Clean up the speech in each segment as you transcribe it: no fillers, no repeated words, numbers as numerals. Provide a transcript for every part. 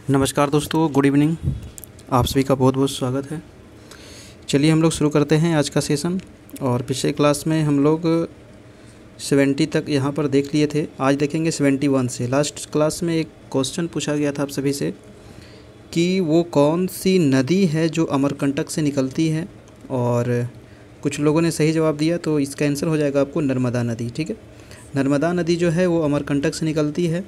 नमस्कार दोस्तों, good evening. आप सभी का बहुत बहुत स्वागत है। चलिए हम लोग शुरू करते हैं आज का सेशन। और पिछले क्लास में हम लोग 70 तक यहाँ पर देख लिए थे। आज देखेंगे 71 से। लास्ट क्लास में एक क्वेश्चन पूछा गया था आप सभी से कि वो कौन सी नदी है जो अमरकंटक से निकलती है, और कुछ लोगों ने सही जवाब दिया, तो इसका आंसर हो जाएगा आपको नर्मदा नदी। ठीक है, नर्मदा नदी जो है वो अमरकंटक से निकलती है,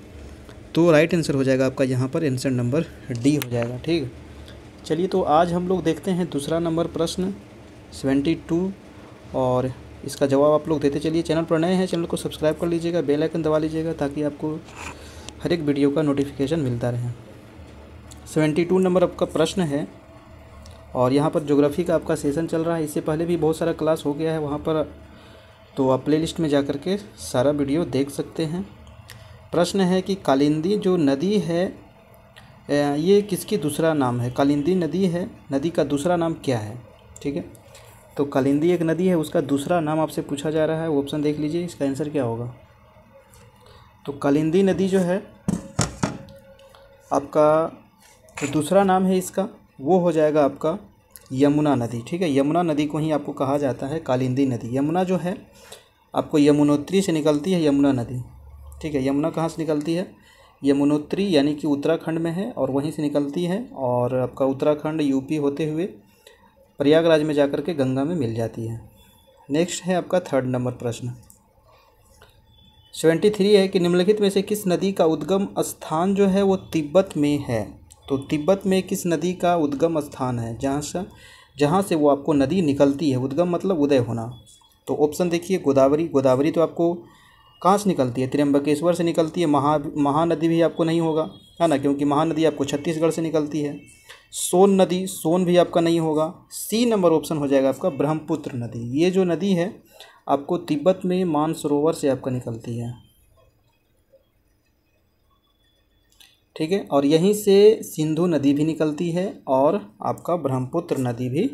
तो राइट आंसर हो जाएगा आपका यहाँ पर आंसर नंबर डी हो जाएगा। ठीक है, चलिए तो आज हम लोग देखते हैं दूसरा नंबर प्रश्न 72, और इसका जवाब आप लोग देते चलिए। चैनल पर नए हैं, चैनल को सब्सक्राइब कर लीजिएगा, बेल आइकन दबा लीजिएगा ताकि आपको हर एक वीडियो का नोटिफिकेशन मिलता रहे। 72 नंबर आपका प्रश्न है, और यहाँ पर ज्योग्राफी का आपका सेशन चल रहा है। इससे पहले भी बहुत सारा क्लास हो गया है वहाँ पर, तो आप प्लेलिस्ट में जा कर के सारा वीडियो देख सकते हैं। प्रश्न है कि कालिंदी जो नदी है ये किसकी दूसरा नाम है। कालिंदी नदी है, नदी का दूसरा नाम क्या है। ठीक है, तो कालिंदी एक नदी है, उसका दूसरा नाम आपसे पूछा जा रहा है। वो ऑप्शन देख लीजिए, इसका आंसर क्या होगा। तो कालिंदी नदी जो है आपका जो दूसरा नाम है इसका, वो हो जाएगा आपका यमुना नदी। ठीक है, यमुना नदी को ही आपको कहा जाता है कालिंदी नदी। यमुना जो है आपको यमुनोत्री से निकलती है यमुना नदी। ठीक है, यमुना कहाँ से निकलती है, यमुनोत्री यानी कि उत्तराखंड में है, और वहीं से निकलती है, और आपका उत्तराखंड यूपी होते हुए प्रयागराज में जाकर के गंगा में मिल जाती है। नेक्स्ट है आपका थर्ड नंबर प्रश्न 73 है कि निम्नलिखित में से किस नदी का उद्गम स्थान जो है वो तिब्बत में है। तो तिब्बत में किस नदी का उद्गम स्थान है जहाँ से वो आपको नदी निकलती है। उद्गम मतलब उदय होना। तो ऑप्शन देखिए, गोदावरी। गोदावरी तो आपको कहाँ से निकलती है, त्र्यंबकेश्वर से निकलती है। महानदी भी आपको नहीं होगा, है ना, क्योंकि महानदी आपको छत्तीसगढ़ से निकलती है। सोन नदी, सोन भी आपका नहीं होगा। सी नंबर ऑप्शन हो जाएगा आपका ब्रह्मपुत्र नदी। ये जो नदी है आपको तिब्बत में मानसरोवर से आपका निकलती है। ठीक है, और यहीं से सिंधु नदी भी निकलती है, और आपका ब्रह्मपुत्र नदी भी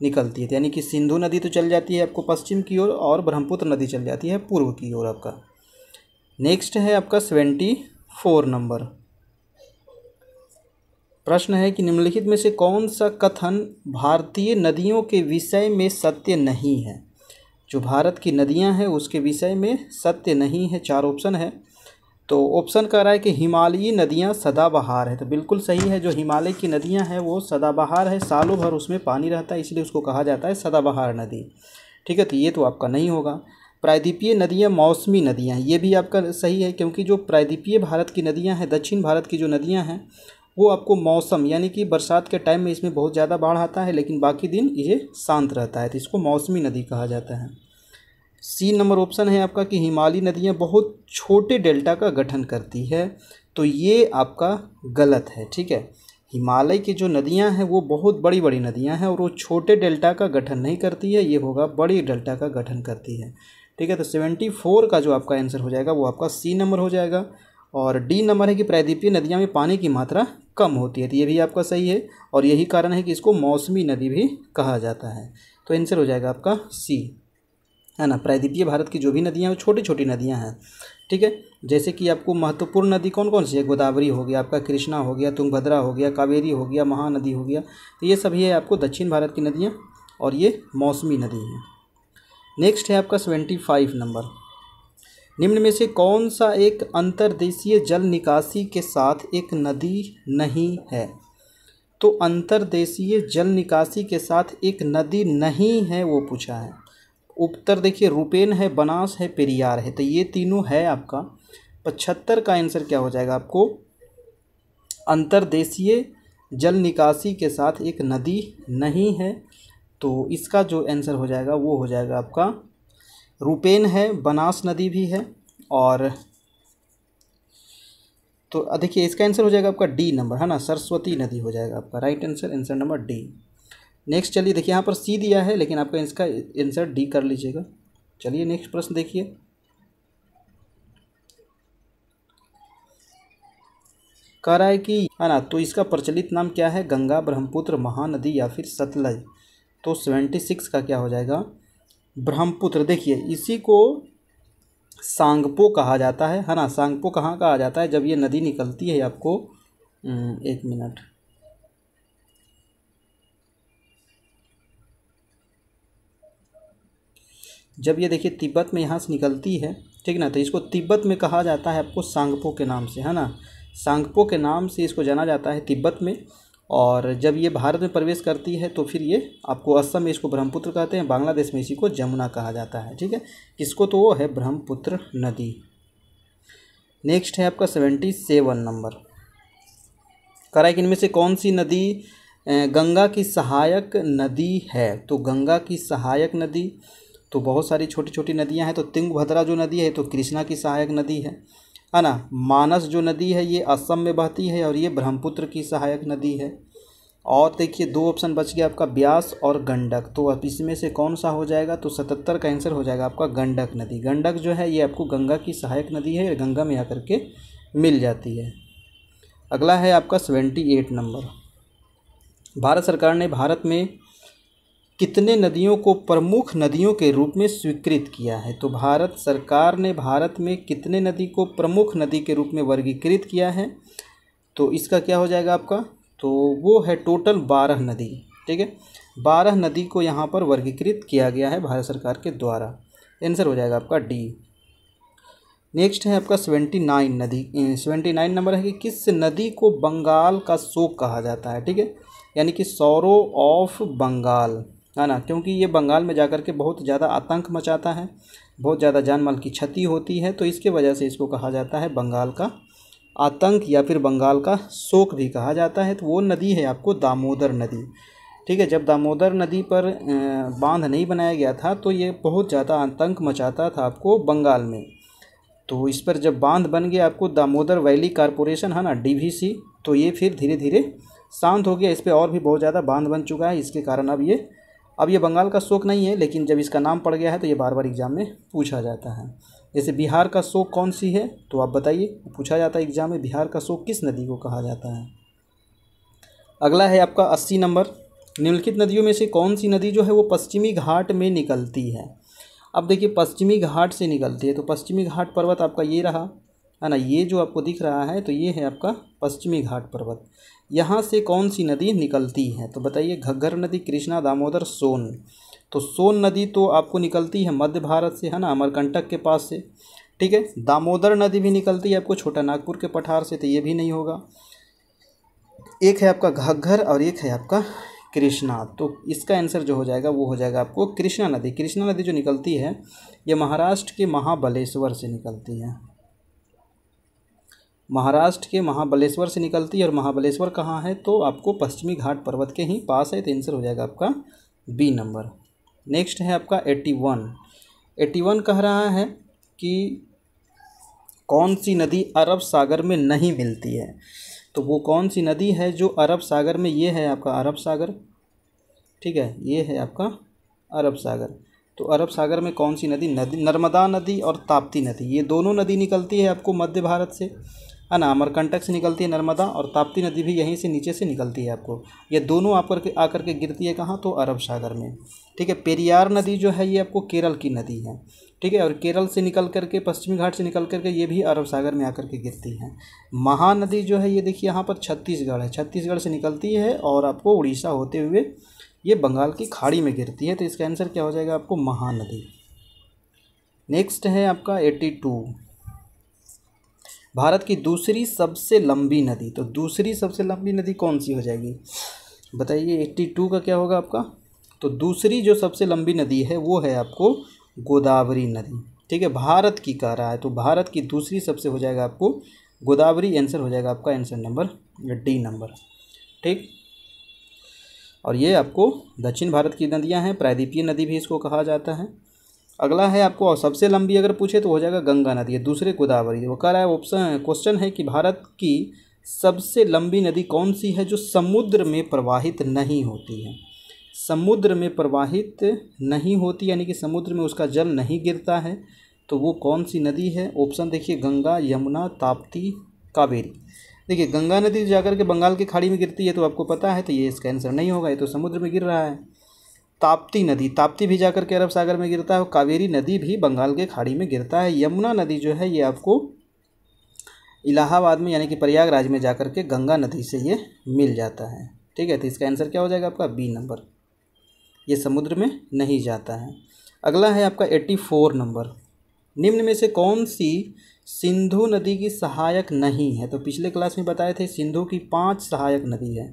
निकलती है। यानी कि सिंधु नदी तो चल जाती है आपको पश्चिम की ओर, और ब्रह्मपुत्र नदी चल जाती है पूर्व की ओर आपका। नेक्स्ट है आपका 74 नंबर प्रश्न है कि निम्नलिखित में से कौन सा कथन भारतीय नदियों के विषय में सत्य नहीं है। जो भारत की नदियां हैं उसके विषय में सत्य नहीं है। 4 ऑप्शन है। तो ऑप्शन कह रहा है कि हिमालयी नदियां सदाबहार है। तो बिल्कुल सही है, जो हिमालय की नदियां हैं वो सदाबहार है, सालों भर उसमें पानी रहता है, इसलिए उसको कहा जाता है सदाबहार नदी। ठीक है, तो ये तो आपका नहीं होगा। प्रायद्वीपीय नदियां मौसमी नदियां, ये भी आपका सही है, क्योंकि जो प्रायद्वीपीय भारत की नदियां हैं, दक्षिण भारत की जो नदियां हैं, वो आपको मौसम यानी कि बरसात के टाइम में इसमें बहुत ज़्यादा बाढ़ आता है, लेकिन बाकी दिन ये शांत रहता है, तो इसको मौसमी नदी कहा जाता है। सी नंबर ऑप्शन है आपका कि हिमालयी नदियाँ बहुत छोटे डेल्टा का गठन करती है। तो ये आपका गलत है। ठीक है, हिमालय की जो नदियाँ हैं वो बहुत बड़ी बड़ी नदियाँ हैं, और वो छोटे डेल्टा का गठन नहीं करती है, ये होगा बड़ी डेल्टा का गठन करती है। ठीक है, तो 74 का जो आपका आंसर हो जाएगा वो आपका सी नंबर हो जाएगा। और डी नंबर है कि प्रायद्वीपीय नदियाँ में पानी की मात्रा कम होती है, तो ये भी आपका सही है, और यही कारण है कि इसको मौसमी नदी भी कहा जाता है। तो आंसर हो जाएगा आपका सी, है ना। प्रायद्वीपीय भारत की जो भी नदियाँ हैं वो छोटी छोटी नदियाँ हैं। ठीक है, जैसे कि आपको महत्वपूर्ण नदी कौन कौन सी है, गोदावरी हो गया, आपका कृष्णा हो गया, तुंगभद्रा हो गया, कावेरी हो गया, महानदी हो गया, तो ये सभी है आपको दक्षिण भारत की नदियाँ, और ये मौसमी नदी है। नेक्स्ट है आपका 75 नंबर। निम्न में से कौन सा एक अंतर्देशीय जल निकासी के साथ एक नदी नहीं है। तो अंतर्देशीय जल निकासी के साथ एक नदी नहीं है वो पूछा है। उत्तर देखिए, रूपेन है, बनास है, पेरियार है, तो ये तीनों है आपका। 75 का आंसर क्या हो जाएगा आपको, अंतर्देशीय जल निकासी के साथ एक नदी नहीं है। तो इसका जो आंसर हो जाएगा वो हो जाएगा आपका रूपेन है, बनास नदी भी है, और तो देखिए इसका आंसर हो जाएगा आपका डी नंबर, है ना, सरस्वती नदी हो जाएगा आपका right answer, answer number D. Next चलिए देखिए, यहाँ पर सी दिया है, लेकिन आपका इसका आंसर डी कर लीजिएगा। चलिए नेक्स्ट प्रश्न देखिए, कह रहा है कि, है ना, तो इसका प्रचलित नाम क्या है, गंगा, ब्रह्मपुत्र, महानदी या फिर सतलज। तो 76 का क्या हो जाएगा, ब्रह्मपुत्र। देखिए इसी को सांगपो कहा जाता है ना। सांगपो कहाँ कहा जाता है, जब ये नदी निकलती है आपको एक मिनट। जब ये देखिए तिब्बत में यहाँ से निकलती है, ठीक ना, तो इसको तिब्बत में कहा जाता है आपको सांगपो के नाम से, है ना, सांगपो के नाम से इसको जाना जाता है तिब्बत में। और जब ये भारत में प्रवेश करती है तो फिर ये आपको असम में इसको ब्रह्मपुत्र कहते हैं, बांग्लादेश में इसी को जमुना कहा जाता है, ठीक है। किसको, तो वो है ब्रह्मपुत्र नदी। नेक्स्ट है आपका 77 नंबर। करा कि इनमें से कौन सी नदी गंगा की सहायक नदी है। तो गंगा की सहायक नदी तो बहुत सारी छोटी छोटी नदियां हैं। तो तुंगभद्रा जो नदी है तो कृष्णा की सहायक नदी है ना। मानस जो नदी है ये असम में बहती है और ये ब्रह्मपुत्र की सहायक नदी है। और देखिए 2 ऑप्शन बच गया आपका, ब्यास और गंडक। तो अब इसमें से कौन सा हो जाएगा, तो 77 का आंसर हो जाएगा आपका गंडक नदी। गंडक जो है ये आपको गंगा की सहायक नदी है, गंगा में आकर के मिल जाती है। अगला है आपका 78 नंबर। भारत सरकार ने भारत में कितने नदियों को प्रमुख नदियों के रूप में स्वीकृत किया है। तो भारत सरकार ने भारत में कितने नदी को प्रमुख नदी के रूप में वर्गीकृत किया है, तो इसका क्या हो जाएगा आपका, तो वो है टोटल 12 नदी, ठीक है। 12 नदी को यहाँ पर वर्गीकृत किया गया है भारत सरकार के द्वारा। आंसर हो जाएगा आपका डी। नेक्स्ट है आपका 79 नदी। 79 नंबर है कि किस नदी को बंगाल का शोक कहा जाता है, ठीक है, यानी कि सौरो ऑफ बंगाल, है ना, क्योंकि ये बंगाल में जाकर के बहुत ज़्यादा आतंक मचाता है, बहुत ज़्यादा जान माल की क्षति होती है, तो इसके वजह से इसको कहा जाता है बंगाल का आतंक या फिर बंगाल का शोक भी कहा जाता है। तो वो नदी है आपको दामोदर नदी, ठीक है। जब दामोदर नदी पर बांध नहीं बनाया गया था तो ये बहुत ज़्यादा आतंक मचाता था आपको बंगाल में। तो इस पर जब बांध बन गया आपको दामोदर वैली कॉरपोरेशन, है ना, DVC, तो ये फिर धीरे धीरे शांत हो गया। इस पर और भी बहुत ज़्यादा बांध बन चुका है, इसके कारण अब ये बंगाल का शोक नहीं है, लेकिन जब इसका नाम पड़ गया है तो ये बार बार एग्जाम में पूछा जाता है। जैसे बिहार का शोक कौन सी है, तो आप बताइए, पूछा जाता है एग्जाम में, बिहार का शोक किस नदी को कहा जाता है। अगला है आपका 80 नंबर। निम्नलिखित नदियों में से कौन सी नदी जो है वो पश्चिमी घाट में निकलती है। अब देखिए पश्चिमी घाट से निकलती है, तो पश्चिमी घाट पर्वत आपका ये रहा, है ना, ये जो आपको दिख रहा है तो ये है आपका पश्चिमी घाट पर्वत। यहाँ से कौन सी नदी निकलती है, तो बताइए, घग्गर नदी, कृष्णा, दामोदर, सोन। तो सोन नदी तो आपको निकलती है मध्य भारत से, है ना, अमरकंटक के पास से, ठीक है। दामोदर नदी भी निकलती है आपको छोटा नागपुर के पठार से, तो ये भी नहीं होगा। एक है आपका घग्गर और एक है आपका कृष्णा। तो इसका आंसर जो हो जाएगा वो हो जाएगा आपको कृष्णा नदी। कृष्णा नदी जो निकलती है ये महाराष्ट्र के महाबलेश्वर से निकलती है, महाराष्ट्र के महाबलेश्वर से निकलती है। और महाबलेश्वर कहाँ है, तो आपको पश्चिमी घाट पर्वत के ही पास है, तो आंसर हो जाएगा आपका बी नंबर। नेक्स्ट है आपका 81 कह रहा है कि कौन सी नदी अरब सागर में नहीं मिलती है। तो वो कौन सी नदी है जो अरब सागर में, ये है आपका अरब सागर, ठीक है, ये है आपका अरब सागर। तो अरब सागर में कौन सी नदी, नर्मदा नदी और ताप्ती नदी, ये दोनों नदी निकलती है आपको मध्य भारत से, है ना, अमरकंटक से निकलती है नर्मदा, और ताप्ती नदी भी यहीं से नीचे से निकलती है आपको। ये दोनों आकर के गिरती है कहाँ, तो अरब सागर में, ठीक है। पेरियार नदी जो है ये आपको केरल की नदी है, ठीक है, और केरल से निकल करके पश्चिमी घाट से निकल करके ये भी अरब सागर में आकर के गिरती है। महानदी जो है ये देखिए यहाँ पर छत्तीसगढ़ है, छत्तीसगढ़ से निकलती है और आपको उड़ीसा होते हुए ये बंगाल की खाड़ी में गिरती है, तो इसका आंसर क्या हो जाएगा आपको महानदी। नेक्स्ट है आपका 82, भारत की दूसरी सबसे लंबी नदी। तो दूसरी सबसे लंबी नदी कौन सी हो जाएगी, बताइए। 82 का क्या होगा आपका, तो दूसरी जो सबसे लंबी नदी है वो है आपको गोदावरी नदी, ठीक है, भारत की कह रहा है, तो भारत की दूसरी सबसे हो जाएगा आपको गोदावरी। आंसर हो जाएगा आपका आंसर नंबर डी नंबर, ठीक। और ये आपको दक्षिण भारत की नदियां हैं, प्रायद्वीपीय नदी भी इसको कहा जाता है। अगला है आपको, और सबसे लंबी अगर पूछे तो हो जाएगा गंगा नदी है, दूसरे गोदावरी। वो कह रहा है क्वेश्चन है कि भारत की सबसे लंबी नदी कौन सी है जो समुद्र में प्रवाहित नहीं होती है। समुद्र में प्रवाहित नहीं होती यानी कि समुद्र में उसका जल नहीं गिरता है, तो वो कौन सी नदी है। ऑप्शन देखिए, गंगा, यमुना, ताप्ती, कावेरी। देखिए गंगा नदी जाकर के बंगाल की खाड़ी में गिरती है तो आपको पता है, तो ये इसका आंसर नहीं होगा, ये तो समुद्र में गिर रहा है। ताप्ती नदी, ताप्ती भी जाकर के अरब सागर में गिरता है, और कावेरी नदी भी बंगाल के खाड़ी में गिरता है। यमुना नदी जो है ये आपको इलाहाबाद में यानी कि प्रयागराज में जाकर के गंगा नदी से ये मिल जाता है। ठीक है, तो इसका आंसर क्या हो जाएगा आपका बी नंबर, ये समुद्र में नहीं जाता है। अगला है आपका 84 नंबर, निम्न में से कौन सी सिंधु नदी की सहायक नहीं है। तो पिछले क्लास में बताए थे सिंधु की 5 सहायक नदी है।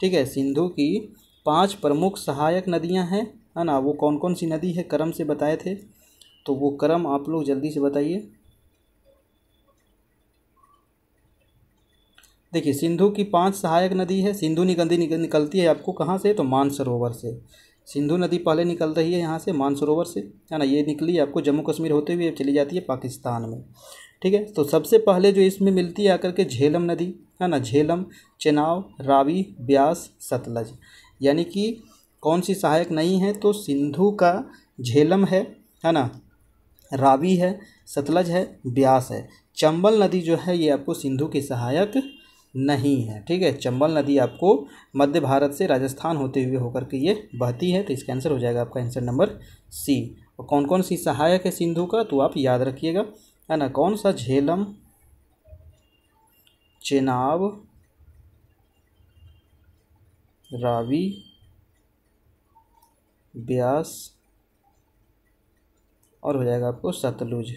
ठीक है, सिंधु की 5 प्रमुख सहायक नदियां हैं, है ना। वो कौन कौन सी नदी है क्रम से बताए थे, तो वो क्रम आप लोग जल्दी से बताइए। देखिए सिंधु की 5 सहायक नदी है। सिंधु निकलती है आपको कहाँ से, तो मानसरोवर से। सिंधु नदी पहले निकल रही है यहाँ से मानसरोवर से, है ना। ये निकली है आपको जम्मू कश्मीर होते हुए चली जाती है पाकिस्तान में। ठीक है, तो सबसे पहले जो इसमें मिलती है आकर के झेलम नदी, है ना। झेलम, चेनाब, रावी, ब्यास, सतलज, यानी कि कौन सी सहायक नहीं है, तो सिंधु का झेलम है ना, रावी है, सतलज है, ब्यास है। चंबल नदी जो है ये आपको सिंधु की सहायक नहीं है। ठीक है, चंबल नदी आपको मध्य भारत से राजस्थान होते हुए होकर के ये बहती है, तो इसका आंसर हो जाएगा आपका आंसर नंबर सी। और कौन कौन सी सहायक है सिंधु का, तो आप याद रखिएगा, है ना। कौन सा, झेलम, चेनाब, रावी, ब्यास और हो जाएगा आपको सतलुज।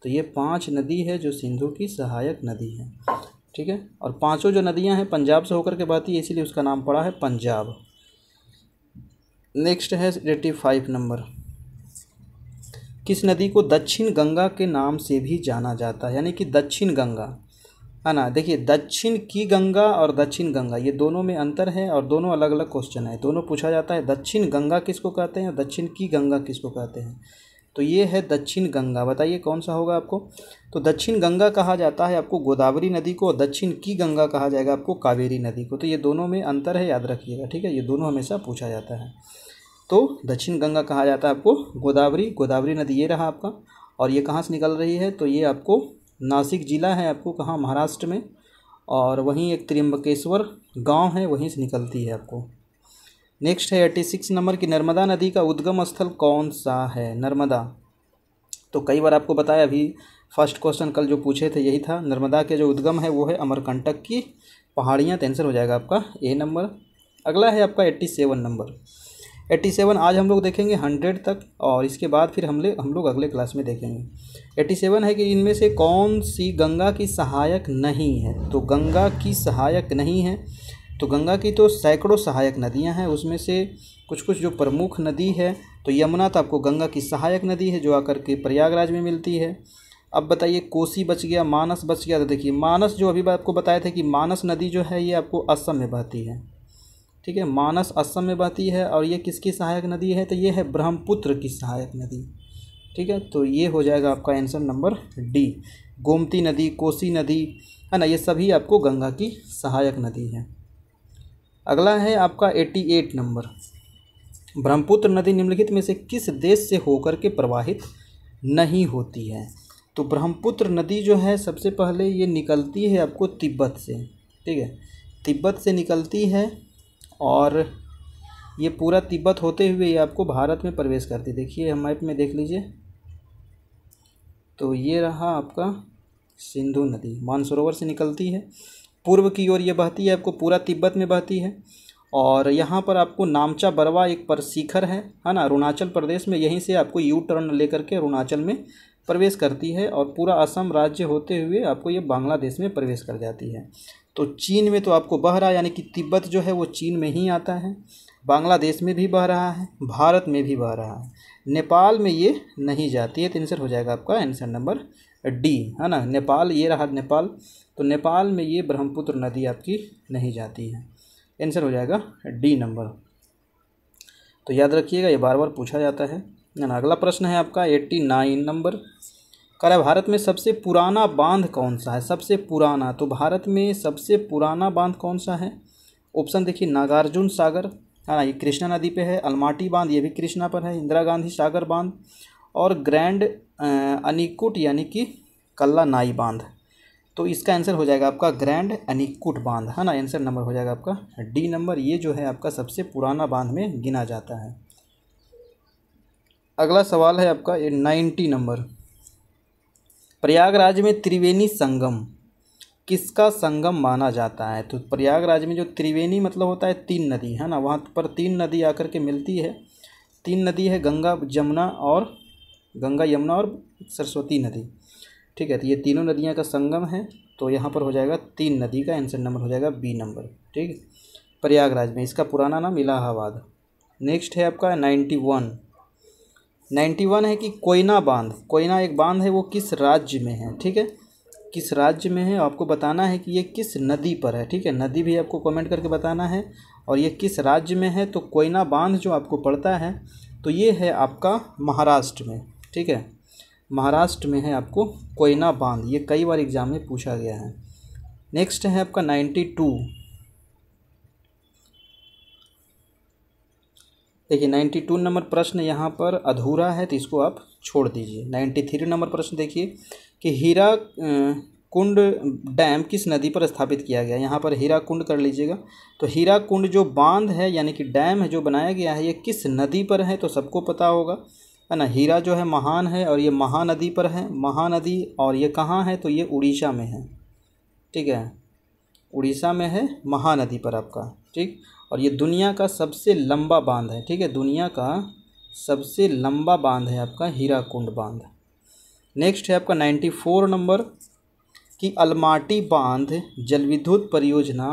तो ये 5 नदी है जो सिंधु की सहायक नदी है। ठीक है, और पांचों जो नदियां हैं पंजाब से होकर के बहती है, इसीलिए उसका नाम पड़ा है पंजाब। नेक्स्ट है 85 नंबर, किस नदी को दक्षिण गंगा के नाम से भी जाना जाता है, यानी कि दक्षिण गंगा, है ना। देखिए दक्षिण की गंगा और दक्षिण गंगा ये दोनों में अंतर है और दोनों अलग अलग क्वेश्चन है। दोनों पूछा जाता है दक्षिण गंगा किसको कहते हैं, दक्षिण की गंगा किसको कहते हैं। तो ये है दक्षिण गंगा, बताइए कौन सा होगा आपको। तो दक्षिण गंगा कहा जाता है आपको गोदावरी नदी को, और दक्षिण की गंगा कहा जाएगा आपको कावेरी नदी को। तो ये दोनों में अंतर है, याद रखिएगा। ठीक है, ये दोनों हमेशा पूछा जाता है। तो दक्षिण गंगा कहा जाता है आपको गोदावरी नदी ये रहा आपका। और ये कहाँ से निकल रही है, तो ये आपको नासिक जिला है आपको कहाँ, महाराष्ट्र में। और वहीं एक त्र्यंबकेश्वर गांव है, वहीं से निकलती है आपको। नेक्स्ट है 86 नंबर की नर्मदा नदी का उद्गम स्थल कौन सा है, नर्मदा। तो कई बार आपको बताया, अभी फर्स्ट क्वेश्चन कल जो पूछे थे यही था। नर्मदा के जो उद्गम है वो है अमरकंटक की पहाड़ियाँ, तो आंसर हो जाएगा आपका ए नंबर। अगला है आपका 87 नंबर। 87 आज हम लोग देखेंगे 100 तक, और इसके बाद फिर हम लोग अगले क्लास में देखेंगे। 87 है कि इनमें से कौन सी गंगा की सहायक नहीं है। तो गंगा की सहायक नहीं है, तो गंगा की तो सैकड़ों सहायक नदियां हैं, उसमें से कुछ कुछ जो प्रमुख नदी है, तो यमुना तो आपको गंगा की सहायक नदी है जो आकर के प्रयागराज में मिलती है। अब बताइए कोसी बच गया, मानस बच गया। तो देखिए मानस जो अभी आपको बताए थे कि मानस नदी जो है ये आपको असम में बहती है। ठीक है, मानस असम में बहती है, और ये किसकी सहायक नदी है, तो ये है ब्रह्मपुत्र की सहायक नदी। ठीक है, तो ये हो जाएगा आपका आंसर नंबर डी। गोमती नदी, कोसी नदी, है ना, ये सभी आपको गंगा की सहायक नदी है। अगला है आपका 88 नंबर, ब्रह्मपुत्र नदी निम्नलिखित में से किस देश से होकर के प्रवाहित नहीं होती है। तो ब्रह्मपुत्र नदी जो है सबसे पहले ये निकलती है आपको तिब्बत से। ठीक है, तिब्बत से निकलती है, और ये पूरा तिब्बत होते हुए ये आपको भारत में प्रवेश करती है। देखिए हम मैप में देख लीजिए, तो ये रहा आपका सिंधु नदी, मानसरोवर से निकलती है, पूर्व की ओर ये बहती है, आपको पूरा तिब्बत में बहती है। और यहाँ पर आपको नामचा बरवा एक पर शिखर है ना, अरुणाचल प्रदेश में, यहीं से आपको यू टर्न लेकर के अरुणाचल में प्रवेश करती है, और पूरा असम राज्य होते हुए आपको ये बांग्लादेश में प्रवेश कर जाती है। तो चीन में तो आपको बह रहा है, यानी कि तिब्बत जो है वो चीन में ही आता है, बांग्लादेश में भी बह रहा है, भारत में भी बह रहा है, नेपाल में ये नहीं जाती है। तो आंसर हो जाएगा आपका आंसर नंबर डी, है ना। नेपाल, ये रहा नेपाल, तो नेपाल में ये ब्रह्मपुत्र नदी आपकी नहीं जाती है। आंसर हो जाएगा डी नंबर। तो याद रखिएगा, ये बार बार पूछा जाता है ना। अगला प्रश्न है आपका 89 नंबर, कह रहा है भारत में सबसे पुराना बांध कौन सा है, सबसे पुराना। तो भारत में सबसे पुराना बांध कौन सा है, ऑप्शन देखिए, नागार्जुन सागर, है ना, ये कृष्णा नदी पे है, अलमाटी बांध ये भी कृष्णा पर है, इंदिरा गांधी सागर बांध, और ग्रैंड अनीकुट यानी कि कल्ला नाई बांध। तो इसका आंसर हो जाएगा आपका ग्रैंड अनीकुट बांध, है ना। आंसर नंबर हो जाएगा आपका डी नंबर, ये जो है आपका सबसे पुराना बांध में गिना जाता है। अगला सवाल है आपका 90 नंबर, प्रयागराज में त्रिवेणी संगम किसका संगम माना जाता है? तो प्रयागराज में जो त्रिवेणी मतलब होता है तीन नदी, है ना, वहाँ पर तीन नदी आकर के मिलती है। तीन नदी है, गंगा यमुना और सरस्वती नदी। ठीक है, तो ये तीनों नदियाँ का संगम है, तो यहाँ पर हो जाएगा तीन नदी का आंसर नंबर हो जाएगा बी नंबर। ठीक है, प्रयागराज में, इसका पुराना नाम इलाहाबाद। नेक्स्ट है आपका 91 है कि कोयना बांध, कोयना एक बांध है, वो किस राज्य में है? ठीक है, किस राज्य में है आपको बताना है कि ये किस नदी पर है। ठीक है, नदी भी आपको कमेंट करके बताना है और ये किस राज्य में है। तो कोयना बांध जो आपको पड़ता है तो ये है आपका महाराष्ट्र में। ठीक है, महाराष्ट्र में है आपको कोयना बांध, ये कई बार एग्जाम में पूछा गया है। नेक्स्ट है आपका 92। देखिए 92 नंबर प्रश्न यहाँ पर अधूरा है तो इसको आप छोड़ दीजिए। 93 नंबर प्रश्न देखिए कि हीरा कुंड डैम किस नदी पर स्थापित किया गया? यहाँ पर हीरा कुंड कर लीजिएगा। तो हीरा कुंड जो बांध है यानी कि डैम है जो बनाया गया है, ये किस नदी पर है? तो सबको पता होगा, है ना, हीरा जो है महान है और ये महानदी पर है, महानदी। और ये कहाँ है? तो ये उड़ीसा में है। ठीक है, उड़ीसा में है महानदी पर आपका। ठीक, और ये दुनिया का सबसे लंबा बांध है। ठीक है, दुनिया का सबसे लंबा बांध है आपका हीराकुंड बांध। नेक्स्ट है आपका 94 नंबर कि अलमाटी बांध जलविद्युत परियोजना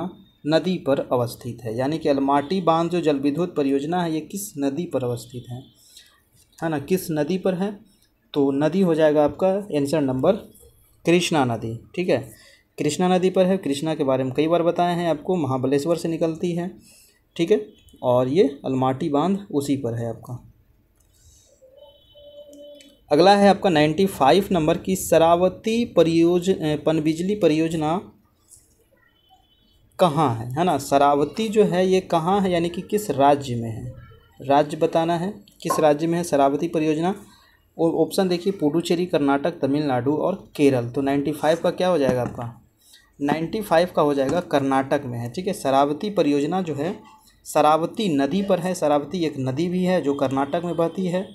नदी पर अवस्थित है। यानी कि अलमाटी बांध जो जलविद्युत परियोजना है ये किस नदी पर अवस्थित है ना, किस नदी पर है? तो नदी हो जाएगा आपका आंसर नंबर कृष्णा नदी। ठीक है, कृष्णा नदी पर है। कृष्णा के बारे में कई बार बताए हैं आपको, महाबलेश्वर से निकलती है। ठीक है, और ये अलमाटी बांध उसी पर है आपका। अगला है आपका 95 नंबर की शरावती पनबिजली परियोजना कहाँ है ना। शरावती जो है ये कहाँ है यानी कि किस राज्य में है? राज्य बताना है, किस राज्य में है शरावती परियोजना। और ऑप्शन देखिए पुडुचेरी, कर्नाटक, तमिलनाडु और केरल। तो 95 का क्या हो जाएगा आपका? 95 का हो जाएगा कर्नाटक में है। ठीक है, शरावती परियोजना जो है शरावती नदी पर है। शरावती एक नदी भी है जो कर्नाटक में बहती है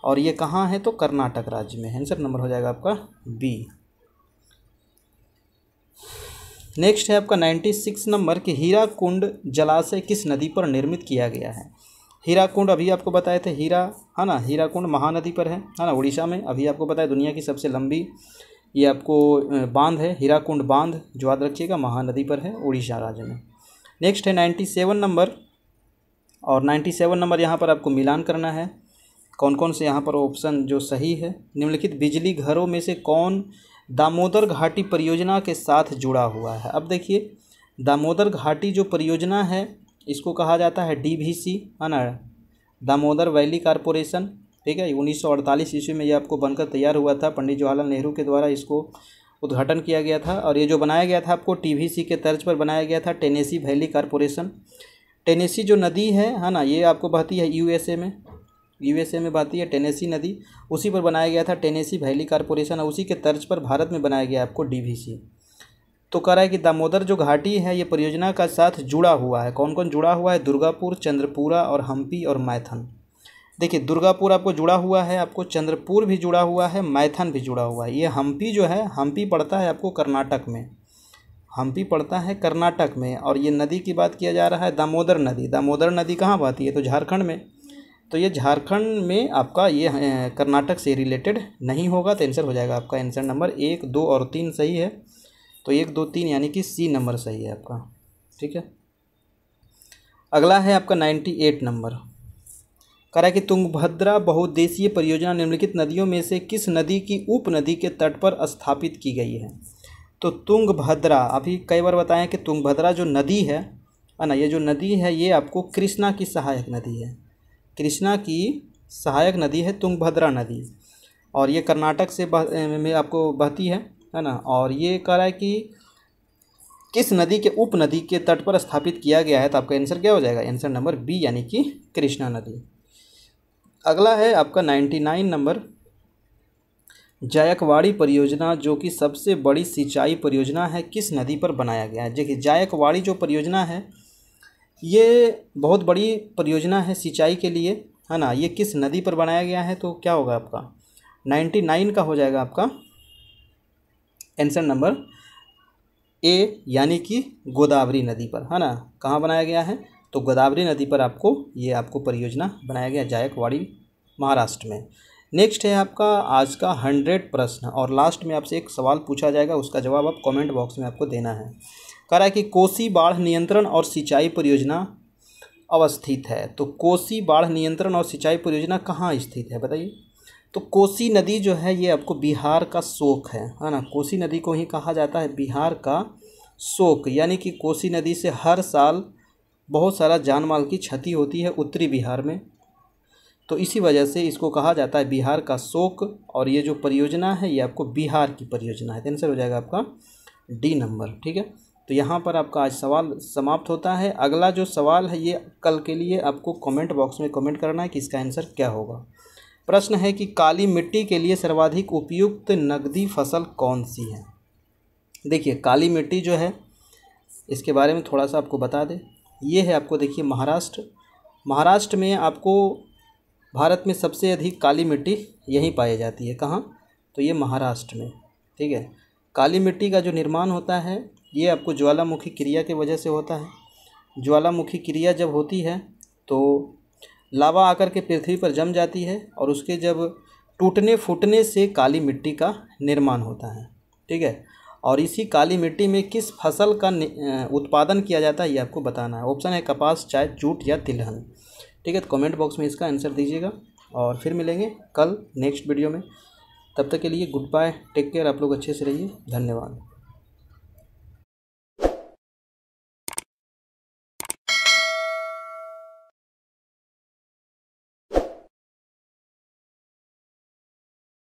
और ये कहाँ है? तो कर्नाटक राज्य में है। आंसर नंबर हो जाएगा आपका बी। नेक्स्ट है आपका 96 नंबर कि हीराकुंड जलाशय किस नदी पर निर्मित किया गया है? हीराकुंड अभी आपको बताए थे, हीरा, है ना, हीराकुंड महानदी पर है ना, उड़ीसा में। अभी आपको बताया दुनिया की सबसे लंबी ये आपको बांध है हीराकुंड बांध, जो याद रखिएगा महानदी पर है, उड़ीसा राज्य में। नेक्स्ट है 97 नंबर, और 97 नंबर यहाँ पर आपको मिलान करना है कौन कौन से यहाँ पर ऑप्शन जो सही है। निम्नलिखित बिजली घरों में से कौन दामोदर घाटी परियोजना के साथ जुड़ा हुआ है? अब देखिए दामोदर घाटी जो परियोजना है इसको कहा जाता है DVC, है ना, दामोदर वैली कॉरपोरेशन। ठीक है, 1948 ईस्वी में ये आपको बनकर तैयार हुआ था, पंडित जवाहरलाल नेहरू के द्वारा इसको उद्घाटन किया गया था। और ये जो बनाया गया था आपको TVC के तर्ज पर बनाया गया था, टेनेसी वैली कॉरपोरेशन। टेनेसी जो नदी है ना, ये आपको बहती है यूएसए में बहती है टेनेसी नदी, उसी पर बनाया गया था टेनेसी वैली कॉरपोरेशन, और उसी के तर्ज पर भारत में बनाया गया आपको DVC। तो कह रहा है कि दामोदर जो घाटी है ये परियोजना का साथ जुड़ा हुआ है। कौन कौन जुड़ा हुआ है? दुर्गापुर, चंद्रपुरा और हम्पी और मैथन। देखिए दुर्गापुर आपको जुड़ा हुआ है, आपको चंद्रपुर भी जुड़ा हुआ है, मैथन भी जुड़ा हुआ है। ये हम्पी जो है, हम्पी पड़ता है आपको कर्नाटक में, हम्पी पड़ता है कर्नाटक में। और ये नदी की बात किया जा रहा है दामोदर नदी। दामोदर नदी कहाँ बहती है? तो झारखंड में। तो ये झारखंड में आपका ये कर्नाटक से रिलेटेड नहीं होगा। तो आंसर हो जाएगा आपका आंसर नंबर 1, 2 और 3 सही है। तो 1, 2, 3 यानी कि सी नंबर सही है आपका। ठीक है, अगला है आपका 98 नंबर, कह रहा है कि तुंगभद्रा बहुउद्देशीय परियोजना निम्नलिखित नदियों में से किस नदी की उपनदी के तट पर स्थापित की गई है? तो तुंगभद्रा, अभी कई बार बताएं कि तुंगभद्रा जो नदी है ना, ये जो नदी है ये आपको कृष्णा की सहायक नदी है। कृष्णा की सहायक नदी है तुंगभद्रा नदी, और ये कर्नाटक से में आपको बहती है ना। और ये कह रहा है कि किस नदी के उपनदी के तट पर स्थापित किया गया है? तो आपका आंसर क्या हो जाएगा? आंसर नंबर बी यानी कि कृष्णा नदी। अगला है आपका 99 नंबर, जायकवाड़ी परियोजना जो कि सबसे बड़ी सिंचाई परियोजना है किस नदी पर बनाया गया है? देखिए जायकवाड़ी जो परियोजना है ये बहुत बड़ी परियोजना है सिंचाई के लिए, है ना। ये किस नदी पर बनाया गया है? तो क्या होगा आपका 99 का हो जाएगा आपका आंसर नंबर ए यानी कि गोदावरी नदी पर, है ना। कहाँ बनाया गया है? तो गोदावरी नदी पर आपको परियोजना बनाया गया जायकवाड़ी, महाराष्ट्र में। नेक्स्ट है आपका आज का 100 प्रश्न, और लास्ट में आपसे एक सवाल पूछा जाएगा, उसका जवाब आप कमेंट बॉक्स में आपको देना है। कह रहा है कि कोसी बाढ़ नियंत्रण और सिंचाई परियोजना अवस्थित है। तो कोसी बाढ़ नियंत्रण और सिंचाई परियोजना कहाँ स्थित है बताइए? तो कोसी नदी जो है ये आपको बिहार का शोक है ना। कोसी नदी को ही कहा जाता है बिहार का शोक, यानी कि कोसी नदी से हर साल बहुत सारा जान माल की क्षति होती है उत्तरी बिहार में, तो इसी वजह से इसको कहा जाता है बिहार का शोक। और ये जो परियोजना है ये आपको बिहार की परियोजना है। आंसर हो जाएगा आपका डी नंबर। ठीक है, तो यहाँ पर आपका आज सवाल समाप्त होता है। अगला जो सवाल है ये कल के लिए आपको कमेंट बॉक्स में कमेंट करना है कि इसका आंसर क्या होगा। प्रश्न है कि काली मिट्टी के लिए सर्वाधिक उपयुक्त नकदी फसल कौन सी है? देखिए काली मिट्टी जो है इसके बारे में थोड़ा सा आपको बता दें। ये है आपको देखिए महाराष्ट्र में आपको भारत में सबसे अधिक काली मिट्टी यहीं पाई जाती है। कहाँ? तो ये महाराष्ट्र में। ठीक है, काली मिट्टी का जो निर्माण होता है ये आपको ज्वालामुखी क्रिया की वजह से होता है। ज्वालामुखी क्रिया जब होती है तो लावा आकर के पृथ्वी पर जम जाती है और उसके जब टूटने फूटने से काली मिट्टी का निर्माण होता है। ठीक है, और इसी काली मिट्टी में किस फसल का उत्पादन किया जाता है ये आपको बताना है। ऑप्शन है कपास, चाय, जूट या तिलहन। ठीक है, तो कमेंट बॉक्स में इसका आंसर दीजिएगा और फिर मिलेंगे कल नेक्स्ट वीडियो में। तब तक के लिए गुड बाय, टेक केयर, आप लोग अच्छे से रहिए, धन्यवाद।